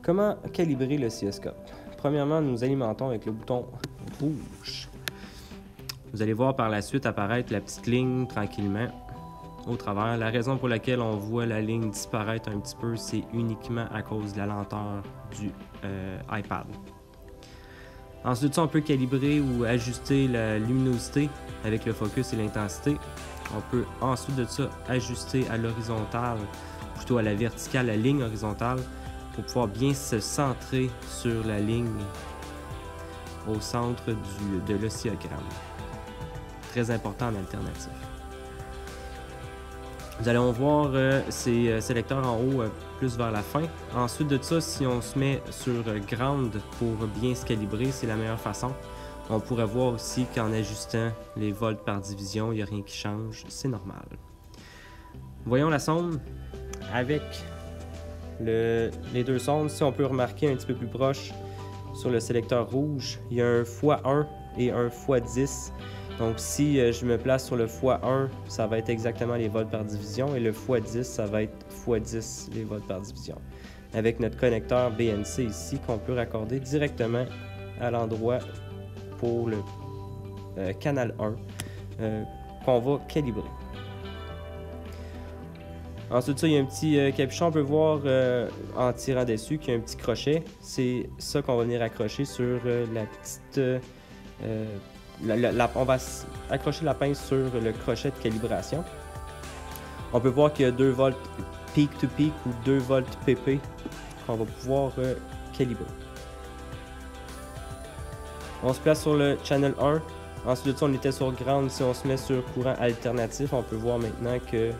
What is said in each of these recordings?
Comment calibrer l'oscilloscope? Premièrement, nous alimentons avec le bouton rouge. Vous allez voir par la suite apparaître la petite ligne tranquillement au travers. La raison pour laquelle on voit la ligne disparaître un petit peu, c'est uniquement à cause de la lenteur du iPad. Ensuite, on peut calibrer ou ajuster la luminosité avec le focus et l'intensité. On peut ensuite de ça ajuster à l'horizontale, plutôt à la verticale, la ligne horizontale, pour pouvoir bien se centrer sur la ligne au centre de l'oscillogramme. Très important en alternatif. Nous allons voir ces sélecteurs en haut plus vers la fin. Ensuite de ça, si on se met sur grande pour bien se calibrer, c'est la meilleure façon. On pourrait voir aussi qu'en ajustant les volts par division, il n'y a rien qui change, c'est normal. Voyons la sonde avec les deux sondes. Si on peut remarquer un petit peu plus proche sur le sélecteur rouge, il y a un x1 et un x10. Donc si je me place sur le x1, ça va être exactement les volts par division et le x10, ça va être x10 les volts par division. Avec notre connecteur BNC ici qu'on peut raccorder directement à l'endroit pour le canal 1 qu'on va calibrer. Ensuite, il y a un petit capuchon, on peut voir en tirant dessus qu'il y a un petit crochet. C'est ça qu'on va venir accrocher sur la petite... on va accrocher la pince sur le crochet de calibration. On peut voir qu'il y a 2 volts peak to peak ou 2 volts PP qu'on va pouvoir calibrer. On se place sur le channel 1. Ensuite de ça, on était sur ground. Si on se met sur courant alternatif, on peut voir maintenant que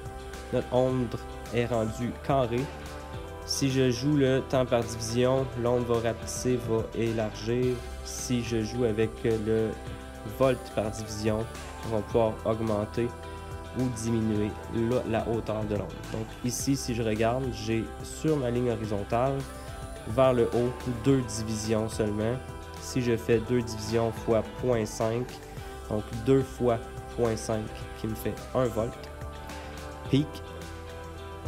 notre onde est rendue carrée. Si je joue le temps par division, l'onde va rapetisser, va élargir. Si je joue avec le volt par division, on va pouvoir augmenter ou diminuer la hauteur de l'onde. Donc ici, si je regarde, j'ai sur ma ligne horizontale, vers le haut, 2 divisions seulement. Si je fais 2 divisions fois 0.5, donc 2 fois 0.5 qui me fait 1 volt. Peak,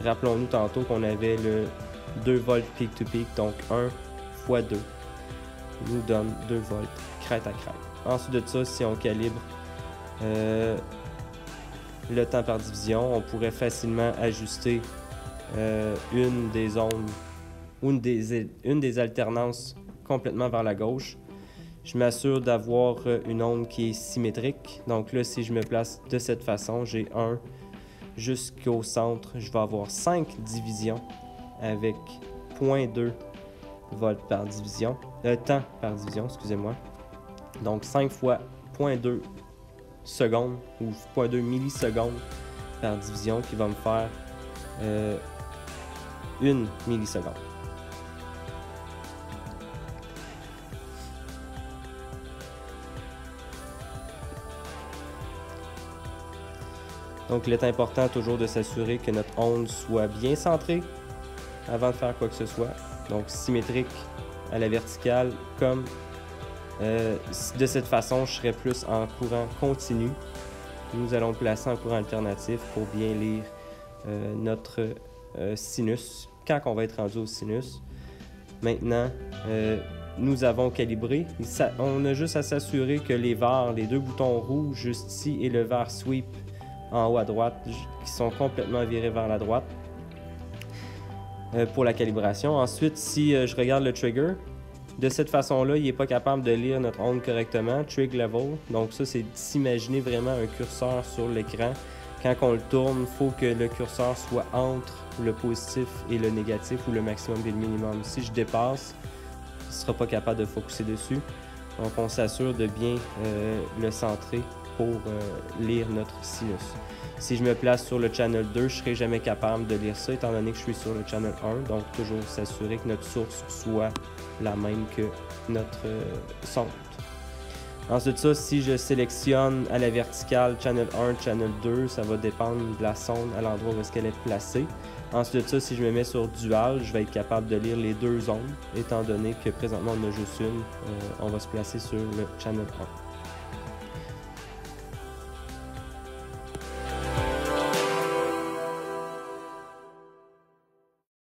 rappelons-nous tantôt qu'on avait le 2 volts peak to peak, donc 1 fois 2 nous donne 2 volts crête à crête. Ensuite de ça, si on calibre le temps par division, on pourrait facilement ajuster une des ondes ou une des alternances complètement vers la gauche. Je m'assure d'avoir une onde qui est symétrique. Donc là, si je me place de cette façon, j'ai 1 jusqu'au centre. Je vais avoir 5 divisions avec 0.2 volts par division. Temps par division, excusez-moi. Donc 5 fois 0.2 secondes ou 0.2 millisecondes par division qui va me faire 1 milliseconde. Donc il est important toujours de s'assurer que notre onde soit bien centrée avant de faire quoi que ce soit. Donc symétrique à la verticale comme de cette façon, je serai plus en courant continu. Nous allons placer en courant alternatif pour bien lire notre sinus quand on va être rendu au sinus. Maintenant, nous avons calibré. On a juste à s'assurer que les VAR, les 2 boutons rouges juste ici et le VAR sweep en haut à droite, qui sont complètement virés vers la droite pour la calibration. Ensuite, si je regarde le trigger, de cette façon-là, il n'est pas capable de lire notre onde correctement, trig level. Donc ça, c'est s'imaginer vraiment un curseur sur l'écran. Quand on le tourne, il faut que le curseur soit entre le positif et le négatif ou le maximum et le minimum. Si je dépasse, il ne sera pas capable de focusser dessus. Donc on s'assure de bien le centrer pour lire notre sinus. Si je me place sur le channel 2, je ne serai jamais capable de lire ça étant donné que je suis sur le channel 1. Donc toujours s'assurer que notre source soit la même que notre sonde. Ensuite ça, si je sélectionne à la verticale channel 1, channel 2, ça va dépendre de la sonde à l'endroit où est-ce qu'elle est placée. Ensuite de ça, si je me mets sur dual, je vais être capable de lire les 2 ondes, étant donné que présentement on en a juste une, on va se placer sur le channel 1.